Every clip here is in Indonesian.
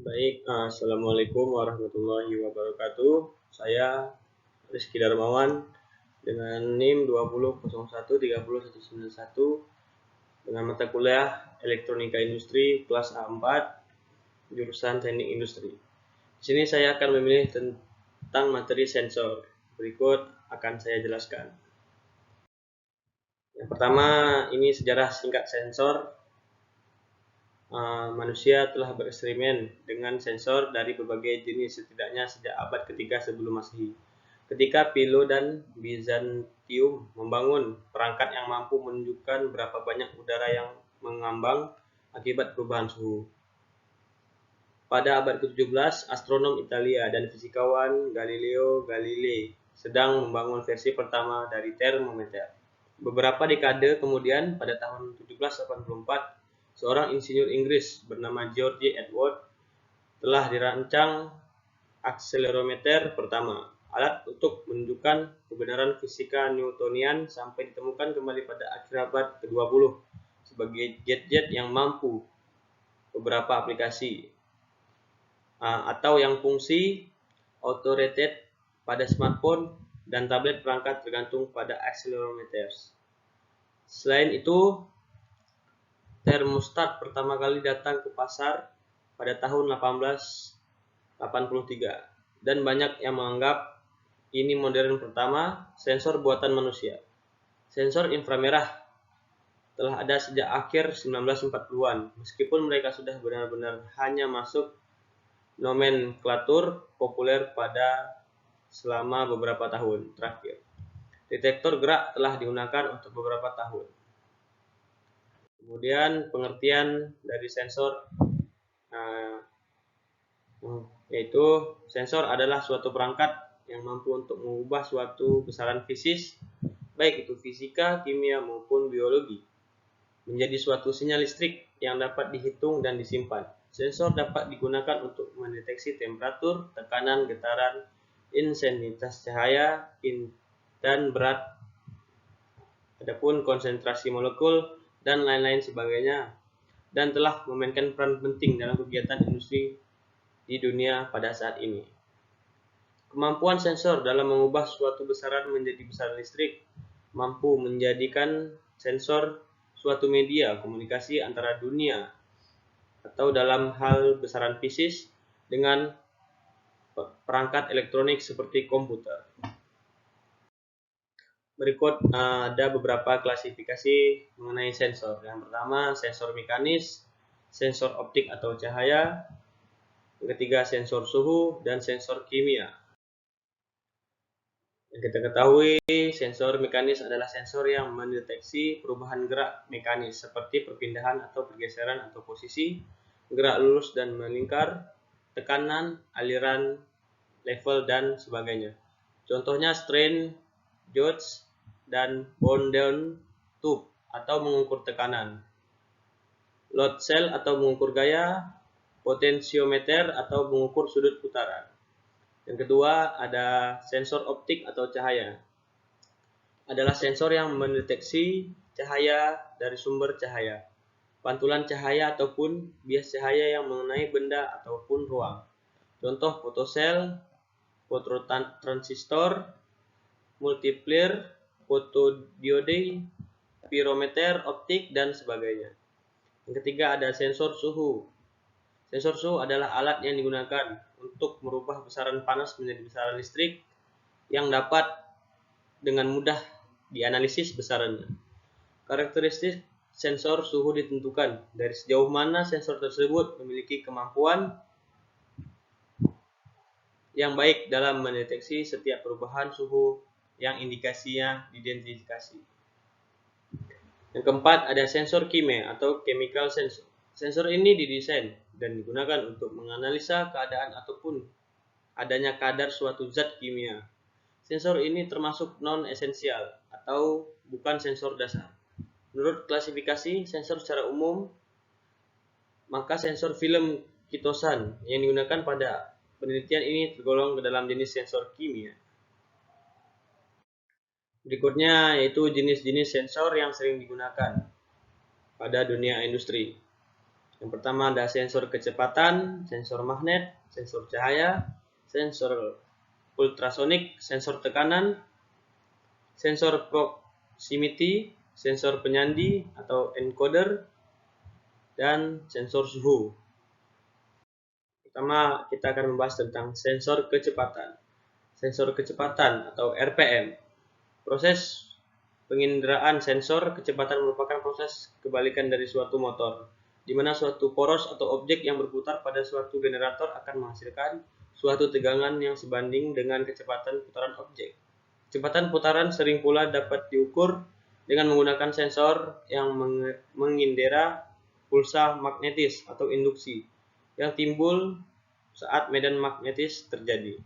Baik, Assalamualaikum warahmatullahi wabarakatuh. Saya Rizky Darmawan dengan NIM 2001301191 dengan mata kuliah Elektronika Industri kelas A4 jurusan Teknik Industri. Di sini saya akan memilih tentang materi sensor. Berikut akan saya jelaskan. Yang pertama, ini sejarah singkat sensor. Manusia telah bereksperimen dengan sensor dari berbagai jenis setidaknya sejak abad ketiga sebelum Masehi. Ketika Philo dan Bizantium membangun perangkat yang mampu menunjukkan berapa banyak udara yang mengambang akibat perubahan suhu. Pada abad ke-17, astronom Italia dan fisikawan Galileo Galilei sedang membangun versi pertama dari termometer. Beberapa dekade kemudian, pada tahun 1784, seorang insinyur Inggris bernama George Edward telah dirancang akselerometer pertama, alat untuk menunjukkan kebenaran fisika Newtonian sampai ditemukan kembali pada akhir abad ke-20 sebagai jet-jet yang mampu beberapa aplikasi atau yang fungsi auto-rated pada smartphone dan tablet perangkat tergantung pada accelerometer. Selain itu, termostat pertama kali datang ke pasar pada tahun 1883 dan banyak yang menganggap ini modern pertama sensor buatan manusia. Sensor inframerah telah ada sejak akhir 1940-an, meskipun mereka sudah benar-benar hanya masuk nomenklatur populer pada selama beberapa tahun terakhir. Detektor gerak telah digunakan untuk beberapa tahun. Kemudian pengertian dari sensor yaitu sensor adalah suatu perangkat yang mampu untuk mengubah suatu besaran fisis, baik itu fisika, kimia maupun biologi, menjadi suatu sinyal listrik yang dapat dihitung dan disimpan. Sensor dapat digunakan untuk mendeteksi temperatur, tekanan, getaran, intensitas cahaya, dan berat, adapun konsentrasi molekul, dan lain-lain sebagainya, dan telah memainkan peran penting dalam kegiatan industri di dunia pada saat ini. Kemampuan sensor dalam mengubah suatu besaran menjadi besaran listrik mampu menjadikan sensor suatu media komunikasi antara dunia atau dalam hal besaran fisis dengan perangkat elektronik seperti komputer. Berikut ada beberapa klasifikasi mengenai sensor. Yang pertama, sensor mekanis, sensor optik atau cahaya. Yang ketiga, sensor suhu dan sensor kimia. Yang kita ketahui, sensor mekanis adalah sensor yang mendeteksi perubahan gerak mekanis seperti perpindahan atau pergeseran atau posisi, gerak lurus dan melingkar, tekanan, aliran, level, dan sebagainya. Contohnya strain gauge dan bound-down tube atau mengukur tekanan, load cell atau mengukur gaya, potensiometer atau mengukur sudut putaran. Yang kedua ada sensor optik atau cahaya. Adalah sensor yang mendeteksi cahaya dari sumber cahaya, pantulan cahaya ataupun bias cahaya yang mengenai benda ataupun ruang. Contoh fotosel, fototransistor, multiplier, fotodiode, pirometer optik, dan sebagainya. Yang ketiga ada sensor suhu. Sensor suhu adalah alat yang digunakan untuk merubah besaran panas menjadi besaran listrik yang dapat dengan mudah dianalisis besarannya. Karakteristik sensor suhu ditentukan dari sejauh mana sensor tersebut memiliki kemampuan yang baik dalam mendeteksi setiap perubahan suhu yang indikasinya diidentifikasi. Yang keempat ada sensor kimia atau chemical sensor. Sensor ini didesain dan digunakan untuk menganalisa keadaan ataupun adanya kadar suatu zat kimia. Sensor ini termasuk non-esensial atau bukan sensor dasar. Menurut klasifikasi sensor secara umum, maka sensor film kitosan yang digunakan pada penelitian ini tergolong ke dalam jenis sensor kimia. Berikutnya yaitu jenis-jenis sensor yang sering digunakan pada dunia industri. Yang pertama ada sensor kecepatan, sensor magnet, sensor cahaya, sensor ultrasonik, sensor tekanan, sensor proximity, sensor penyandi atau encoder, dan sensor suhu. Pertama, kita akan membahas tentang sensor kecepatan. Sensor kecepatan atau RPM. Proses penginderaan sensor kecepatan merupakan proses kebalikan dari suatu motor, di mana suatu poros atau objek yang berputar pada suatu generator akan menghasilkan suatu tegangan yang sebanding dengan kecepatan putaran objek. Kecepatan putaran sering pula dapat diukur dengan menggunakan sensor yang mengindera pulsa magnetis atau induksi yang timbul saat medan magnetis terjadi.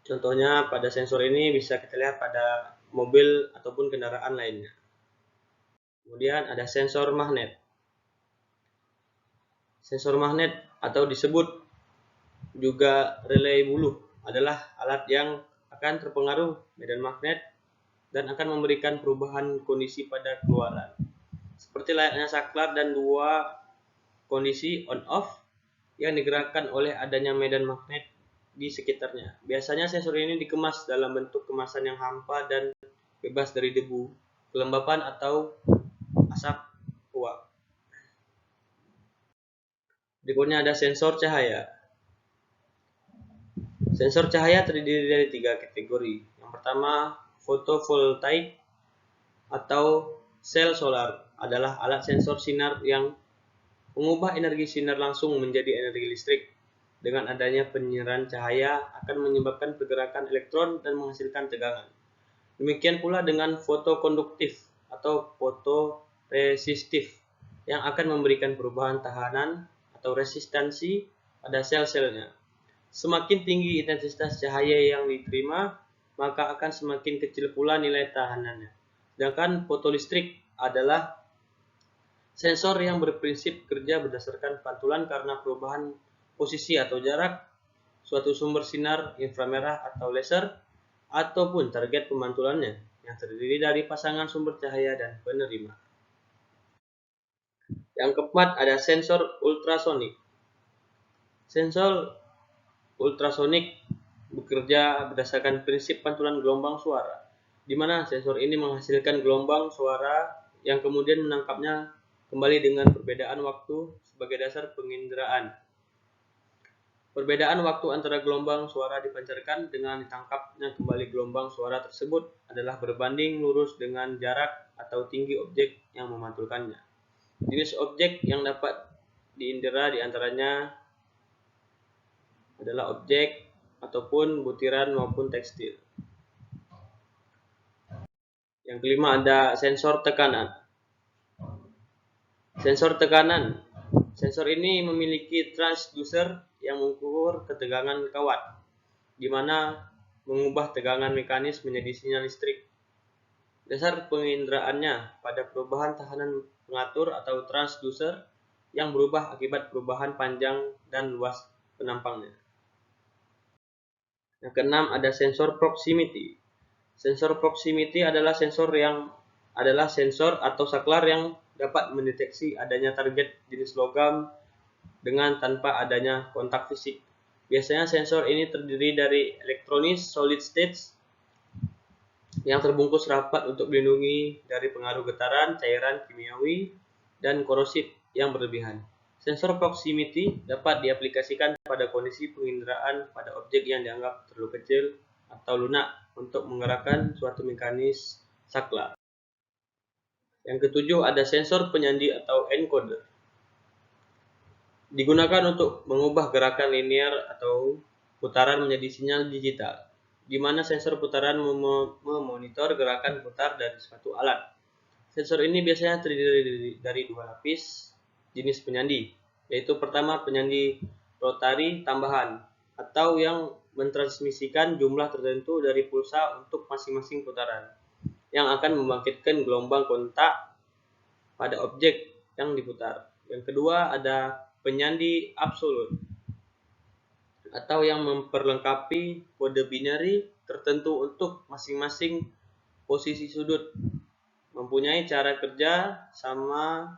Contohnya pada sensor ini bisa kita lihat pada mobil ataupun kendaraan lainnya. Kemudian ada sensor magnet. Sensor magnet atau disebut juga relay buluh adalah alat yang akan terpengaruh medan magnet dan akan memberikan perubahan kondisi pada keluaran. Seperti layaknya saklar dan dua kondisi on-off yang digerakkan oleh adanya medan magnet di sekitarnya. Biasanya sensor ini dikemas dalam bentuk kemasan yang hampa dan bebas dari debu, kelembapan atau asap uap. Berikutnya ada sensor cahaya. Sensor cahaya terdiri dari 3 kategori. Yang pertama, fotovoltaik atau sel solar adalah alat sensor sinar yang mengubah energi sinar langsung menjadi energi listrik. Dengan adanya penyerahan cahaya akan menyebabkan pergerakan elektron dan menghasilkan tegangan. Demikian pula dengan fotokonduktif atau fotoresistif yang akan memberikan perubahan tahanan atau resistansi pada sel-selnya. Semakin tinggi intensitas cahaya yang diterima, maka akan semakin kecil pula nilai tahanannya. Sedangkan fotolistrik adalah sensor yang berprinsip kerja berdasarkan pantulan karena perubahan posisi atau jarak suatu sumber sinar inframerah atau laser ataupun target pemantulannya yang terdiri dari pasangan sumber cahaya dan penerima. Yang keempat ada sensor ultrasonik. Sensor ultrasonik bekerja berdasarkan prinsip pantulan gelombang suara, di mana sensor ini menghasilkan gelombang suara yang kemudian menangkapnya kembali dengan perbedaan waktu sebagai dasar penginderaan. Perbedaan waktu antara gelombang suara dipancarkan dengan ditangkapnya kembali gelombang suara tersebut adalah berbanding lurus dengan jarak atau tinggi objek yang memantulkannya. Jenis objek yang dapat diindera diantaranya adalah objek ataupun butiran maupun tekstil. Yang kelima ada sensor tekanan. Sensor tekanan. Sensor ini memiliki transducer yang mengukur ketegangan kawat, di mana mengubah tegangan mekanis menjadi sinyal listrik. Dasar penginderaannya pada perubahan tahanan pengatur atau transducer yang berubah akibat perubahan panjang dan luas penampangnya. Yang keenam ada sensor proximity. Sensor proximity adalah sensor atau saklar yang dapat mendeteksi adanya target jenis logam dengan tanpa adanya kontak fisik. Biasanya sensor ini terdiri dari elektronis solid state yang terbungkus rapat untuk melindungi dari pengaruh getaran, cairan kimiawi, dan korosif yang berlebihan. Sensor proximity dapat diaplikasikan pada kondisi penginderaan pada objek yang dianggap terlalu kecil atau lunak untuk menggerakkan suatu mekanis saklar. Yang ketujuh ada sensor penyandi atau encoder. Digunakan untuk mengubah gerakan linear atau putaran menjadi sinyal digital, di mana sensor putaran memonitor gerakan putar dari suatu alat. Sensor ini biasanya terdiri dari dua lapis jenis penyandi, yaitu pertama penyandi rotari tambahan, atau yang mentransmisikan jumlah tertentu dari pulsa untuk masing-masing putaran, yang akan membangkitkan gelombang kontak pada objek yang diputar. Yang kedua ada penyandi absolut, atau yang memperlengkapi kode binary tertentu untuk masing-masing posisi sudut, mempunyai cara kerja sama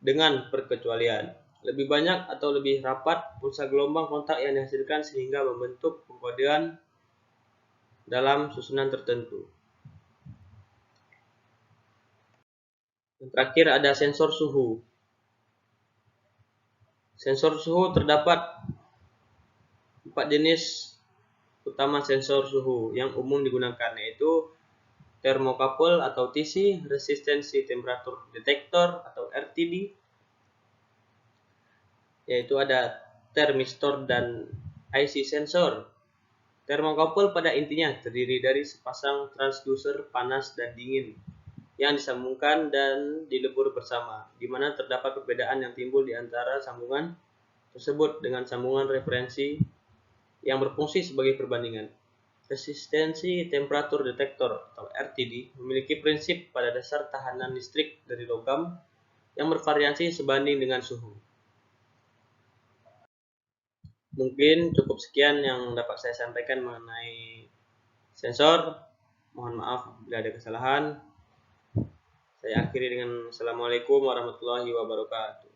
dengan perkecualian. Lebih banyak atau lebih rapat pulsa gelombang kontak yang dihasilkan sehingga membentuk pengkodean dalam susunan tertentu. Yang terakhir ada sensor suhu. Sensor suhu terdapat 4 jenis utama sensor suhu yang umum digunakan, yaitu termokapel atau TC, resistensi temperatur detektor atau RTD, yaitu ada termistor dan IC sensor. Termokapel pada intinya terdiri dari sepasang transducer panas dan dingin yang disambungkan dan dilebur bersama, di mana terdapat perbedaan yang timbul di antara sambungan tersebut dengan sambungan referensi yang berfungsi sebagai perbandingan. Resistensi temperatur detektor atau RTD memiliki prinsip pada dasar tahanan listrik dari logam yang bervariasi sebanding dengan suhu. Mungkin cukup sekian yang dapat saya sampaikan mengenai sensor. Mohon maaf bila ada kesalahan. Saya akhiri dengan Assalamualaikum warahmatullahi wabarakatuh.